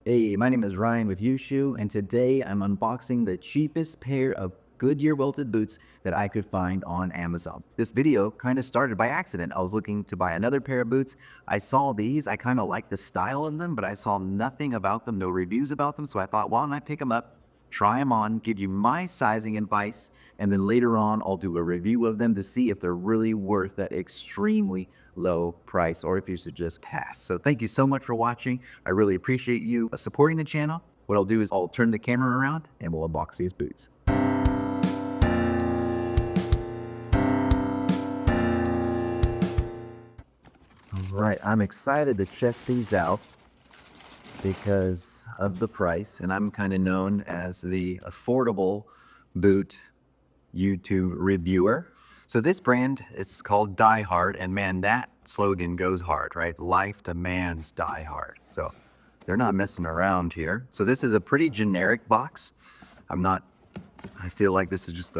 Hey, my name is Ryan with Yushu, and today I'm unboxing the cheapest pair of Goodyear welted boots that I could find on Amazon. This video kind of started by accident. I was looking to buy another pair of boots. I saw these. I kind of liked the style of them, but I saw nothing about them, no reviews about them. So I thought, why don't I pick them up, try them on, give you my sizing advice, and then later on I'll do a review of them to see if they're really worth that extremely low price or if you should just pass. So thank you so much for watching. I really appreciate you supporting the channel. What I'll do is I'll turn the camera around and we'll unbox these boots. All right, I'm excited to check these out because of the price, and I'm kind of known as the affordable boot YouTube reviewer. So this brand, it's called Die Hard, and man, that slogan goes hard, right? Life demands Die Hard. So they're not messing around here. So this is a pretty generic box. I feel like this is just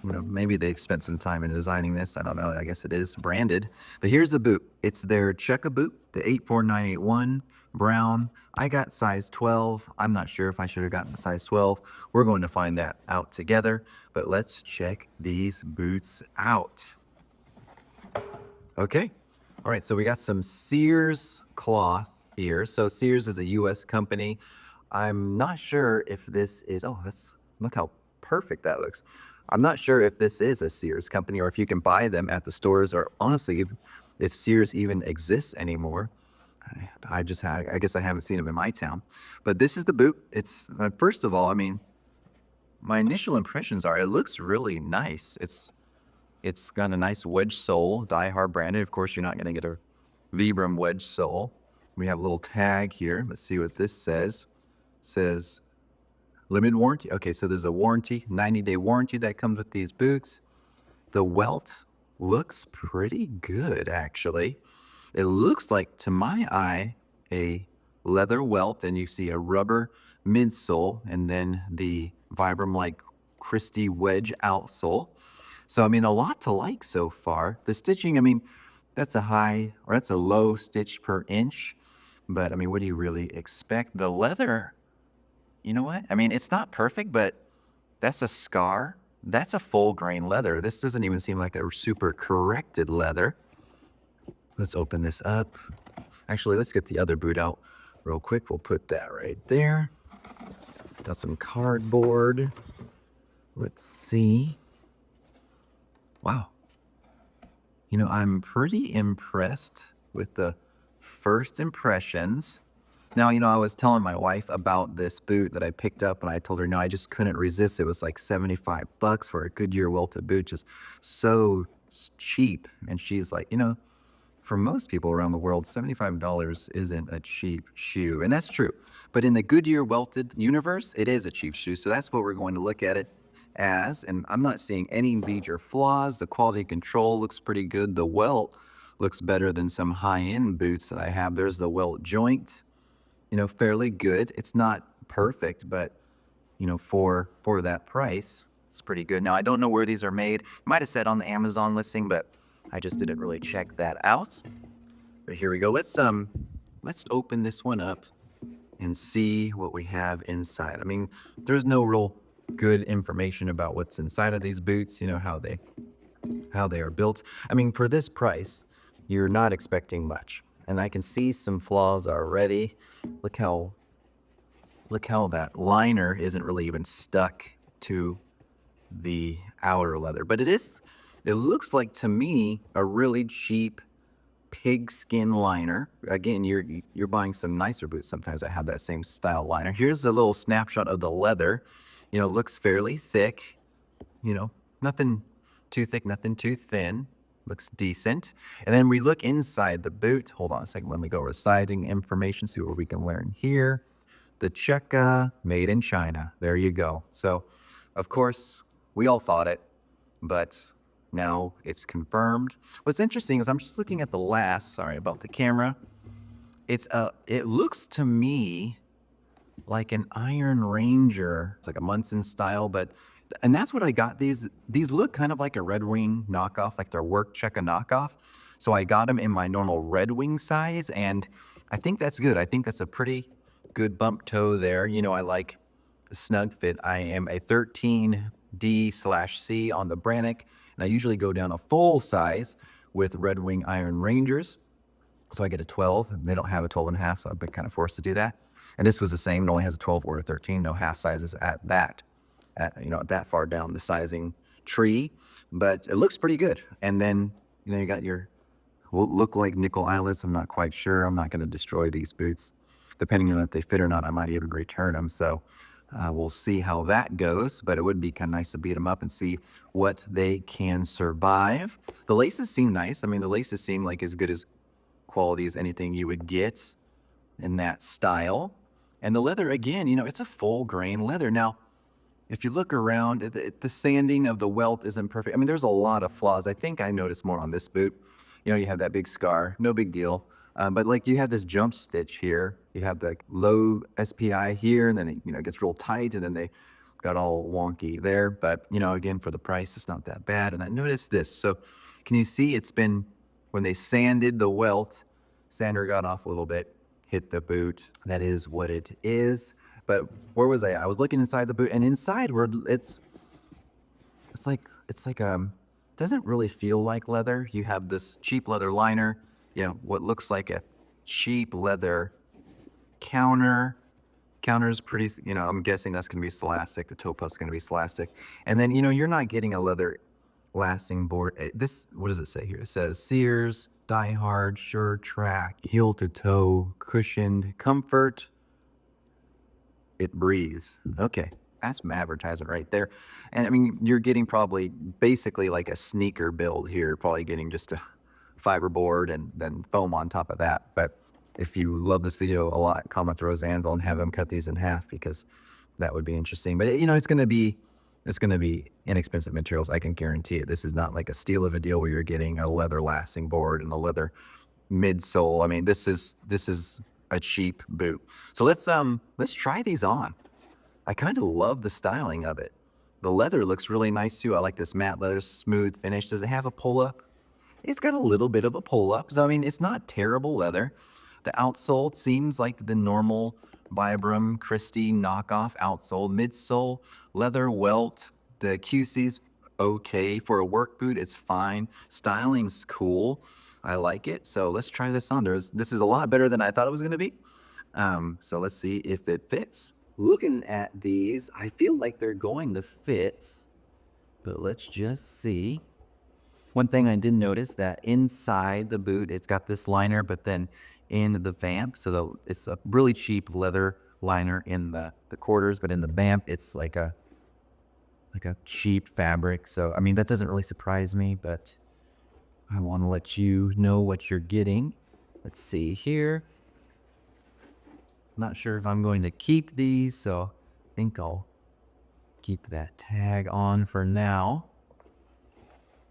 maybe they've spent some time in designing this. I don't know. I guess it is branded. But here's the boot. It's their Checka boot, the 84981 brown. I got size 12. I'm not sure if I should have gotten the size 12. We're going to find that out together. But let's check these boots out. Okay. All right. So we got some Sears cloth here. So Sears is a U.S. company. I'm not sure if this is, look how perfect that looks. I'm not sure if this is a Sears company or if you can buy them at the stores, or honestly, if Sears even exists anymore. I guess I haven't seen them in my town. But this is the boot. It's, first of all, I mean, my initial impressions are it looks really nice. It's got a nice wedge sole, Die Hard branded. Of course, you're not going to get a Vibram wedge sole. We have a little tag here. Let's see what this says. It says limited warranty. Okay, so there's a warranty, 90-day warranty that comes with these boots. The welt looks pretty good, actually. It looks like, to my eye, a leather welt, and you see a rubber midsole, and then the Vibram-like Christie wedge outsole. So, I mean, a lot to like so far. The stitching, I mean, that's a low stitch per inch. But, I mean, what do you really expect? The leather, you know what? I mean, it's not perfect, but that's a scar. That's a full grain leather. This doesn't even seem like a super corrected leather. Let's open this up. Actually, let's get the other boot out real quick. We'll put that right there. Got some cardboard. Let's see. Wow. You know, I'm pretty impressed with the first impressions. Now, you know, I was telling my wife about this boot that I picked up, and I told her, no, I just couldn't resist. It was like 75 bucks for a Goodyear welted boot, just so cheap. And she's like, you know, for most people around the world, $75 isn't a cheap shoe. And that's true. But in the Goodyear welted universe, it is a cheap shoe. So that's what we're going to look at it as. And I'm not seeing any major flaws. The quality control looks pretty good. The welt looks better than some high-end boots that I have. There's the welt joint, you know, fairly good. It's not perfect, but, you know, for that price, it's pretty good. Now, I don't know where these are made. Might have said on the Amazon listing, but I just didn't really check that out. But here we go. Let's open this one up and see what we have inside. I mean, there's no real good information about what's inside of these boots, you know, how they are built. I mean, for this price, you're not expecting much. And I can see some flaws already. Look how that liner isn't really even stuck to the outer leather. But it looks like to me a really cheap pigskin liner. Again, you're buying some nicer boots sometimes that have that same style liner. Here's a little snapshot of the leather. You know, it looks fairly thick. You know, nothing too thick, nothing too thin. Looks decent. And then we look inside the boot. Hold on a second. Let me go over the sizing information, see what we can learn here. The Checka, made in China. There you go. So, of course, we all thought it, but now it's confirmed. What's interesting is I'm just looking at the last, sorry about the camera. It looks to me like an Iron Ranger. It's like a Munson style, and that's what I got. These look kind of like a Red Wing knockoff, like their work Checka knockoff. So I got them in my normal Red Wing size, and I think that's good. I think that's a pretty good bump toe there. You know, I like a snug fit. I am a 13D/C on the Brannick, and I usually go down a full size with Red Wing Iron Rangers. So I get a 12, and they don't have a 12 and a half, so I've been kind of forced to do that. And this was the same. It only has a 12 or a 13, no half sizes at that, that far down the sizing tree. But it looks pretty good. And then, you got your, will look like nickel eyelets. I'm not quite sure. I'm not going to destroy these boots. Depending on if they fit or not, I might even return them. So we'll see how that goes. But it would be kind of nice to beat them up and see what they can survive. The laces seem nice. I mean, the laces seem like as good as quality as anything you would get in that style. And the leather, again, it's a full grain leather. Now, if you look around, the sanding of the welt isn't perfect. I mean, there's a lot of flaws. I think I noticed more on this boot. You have that big scar, no big deal. But like you have this jump stitch here. You have the low SPI here, and then it gets real tight, and then they got all wonky there. But again, for the price, it's not that bad. And I noticed this. So can you see it's been, when they sanded the welt, sander got off a little bit, hit the boot. That is what it is. But where was I? I was looking inside the boot, and inside where it's like doesn't really feel like leather. You have this cheap leather liner, what looks like a cheap leather counter. Counter's pretty, I'm guessing that's going to be Celastic. The toe puff's going to be Celastic. And then, you're not getting a leather lasting board. This, what does it say here? It says Sears, Die Hard, Sure Track, heel to toe, cushioned, comfort. It breathes. Okay. That's some advertisement right there. And I mean, you're getting probably basically like a sneaker build here, probably getting just a fiberboard and then foam on top of that. But if you love this video a lot, comment to Rose Anvil and have them cut these in half, because that would be interesting. But it's going to be inexpensive materials. I can guarantee it. This is not like a steal of a deal where you're getting a leather lasting board and a leather midsole. I mean, this is a cheap boot. So let's try these on. I kind of love the styling of it. The leather looks really nice too. I like this matte leather, smooth finish. Does it have a pull-up? It's got a little bit of a pull-up. So, I mean, it's not terrible leather. The outsole seems like the normal Vibram Christie knockoff outsole. Midsole, leather welt. The QC's okay. For a work boot, it's fine. Styling's cool. I like it. So let's try this on. This is a lot better than I thought it was going to be. So let's see if it fits. Looking at these, I feel like they're going to fit, but let's just see. One thing I did notice, that inside the boot, it's got this liner, but then in the vamp, so it's a really cheap leather liner in the quarters, but in the vamp, it's like a cheap fabric. So, I mean, that doesn't really surprise me, but I want to let you know what you're getting. Let's see here. Not sure if I'm going to keep these, so I think I'll keep that tag on for now.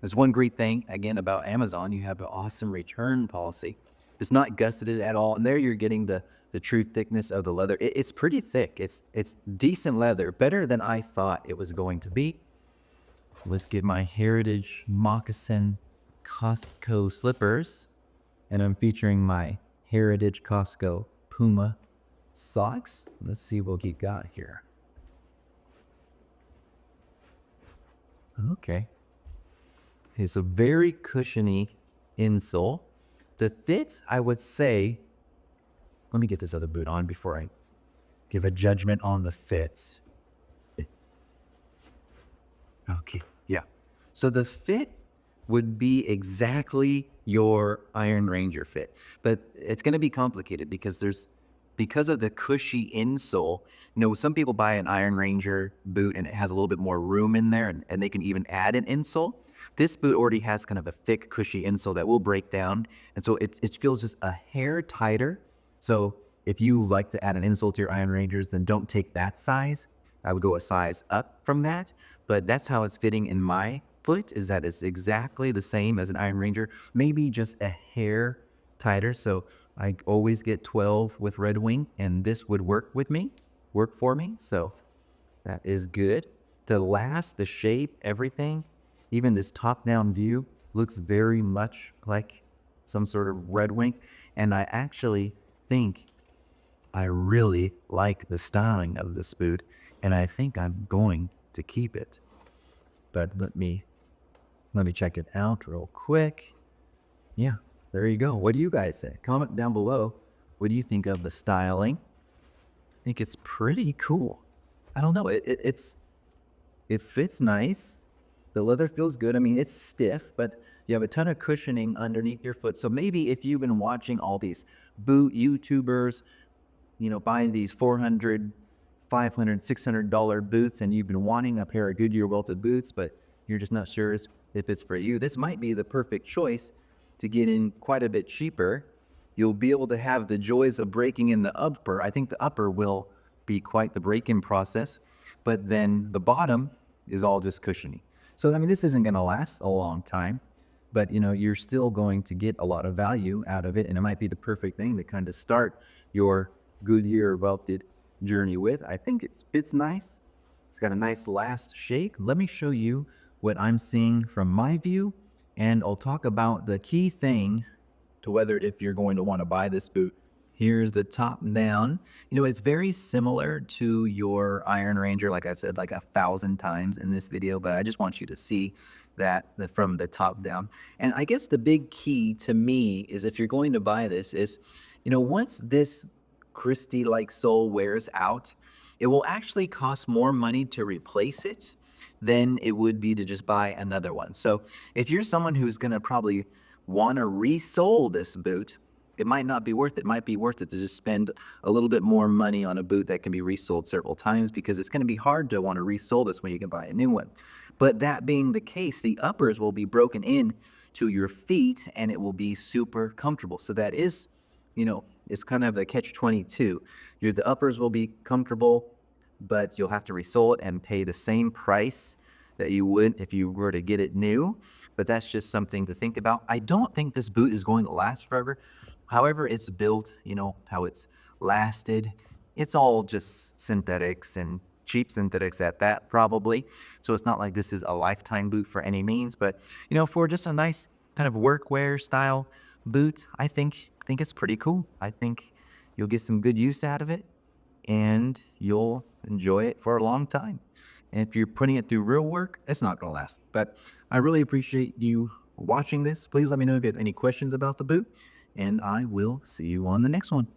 There's one great thing, again, about Amazon. You have an awesome return policy. It's not gusseted at all, and there you're getting the true thickness of the leather. It's pretty thick. It's decent leather, better than I thought it was going to be. Let's get my Heritage Moccasin Costco slippers, and I'm featuring my Heritage Costco Puma socks. Let's see what we got here. Okay. It's a very cushiony insole. The fit, I would say, let me get this other boot on before I give a judgment on the fit. Okay, yeah. So the fit would be exactly your Iron Ranger fit, but it's going to be complicated because of the cushy insole. Some people buy an Iron Ranger boot and it has a little bit more room in there, and they can even add an insole. This boot already has kind of a thick, cushy insole that will break down, and so it feels just a hair tighter. So if you like to add an insole to your Iron Rangers, then don't take that size. I would go a size up from that, but that's how it's fitting in my foot, is that it's exactly the same as an Iron Ranger, maybe just a hair tighter. So I always get 12 with Red Wing, and this would work for me. So that is good. The shape, everything, even this top-down view looks very much like some sort of Red Wing. And I actually think I really like the styling of this boot, and I think I'm going to keep it. But let me check it out real quick. Yeah, there you go. What do you guys say? Comment down below. What do you think of the styling? I think it's pretty cool. I don't know. It fits nice. The leather feels good. I mean, it's stiff, but you have a ton of cushioning underneath your foot. So maybe if you've been watching all these boot YouTubers, buying these 400, 500, $600 boots, and you've been wanting a pair of Goodyear welted boots, but you're just not sure if it's for you, this might be the perfect choice to get in quite a bit cheaper. You'll be able to have the joys of breaking in the upper. I think the upper will be quite the break-in process, but then the bottom is all just cushiony. So, I mean, this isn't going to last a long time, but you're still going to get a lot of value out of it, and it might be the perfect thing to kind of start your Goodyear welted journey with. I think it fits nice. It's got a nice last shake. Let me show you what I'm seeing from my view, and I'll talk about the key thing to whether if you're going to want to buy this boot. Here's the top down. It's very similar to your Iron Ranger, like I've said like 1,000 times in this video, but I just want you to see that from the top down. And I guess the big key to me is if you're going to buy this is, once this Christie-like sole wears out, it will actually cost more money to replace it than it would be to just buy another one. So if you're someone who's going to probably want to resole this boot, it might not be worth it. It might be worth it to just spend a little bit more money on a boot that can be resold several times, because it's going to be hard to want to resole this when you can buy a new one. But that being the case, the uppers will be broken in to your feet and it will be super comfortable. So that is, it's kind of a catch-22. The uppers will be comfortable, but you'll have to resole it and pay the same price that you would if you were to get it new. But that's just something to think about. I don't think this boot is going to last forever. However it's built, how it's lasted, it's all just synthetics and cheap synthetics at that, probably. So it's not like this is a lifetime boot for any means, but for just a nice kind of workwear style boot, I think it's pretty cool. I think you'll get some good use out of it and you'll enjoy it for a long time. And if you're putting it through real work, it's not going to last. But I really appreciate you watching this. Please let me know if you have any questions about the boot, and I will see you on the next one.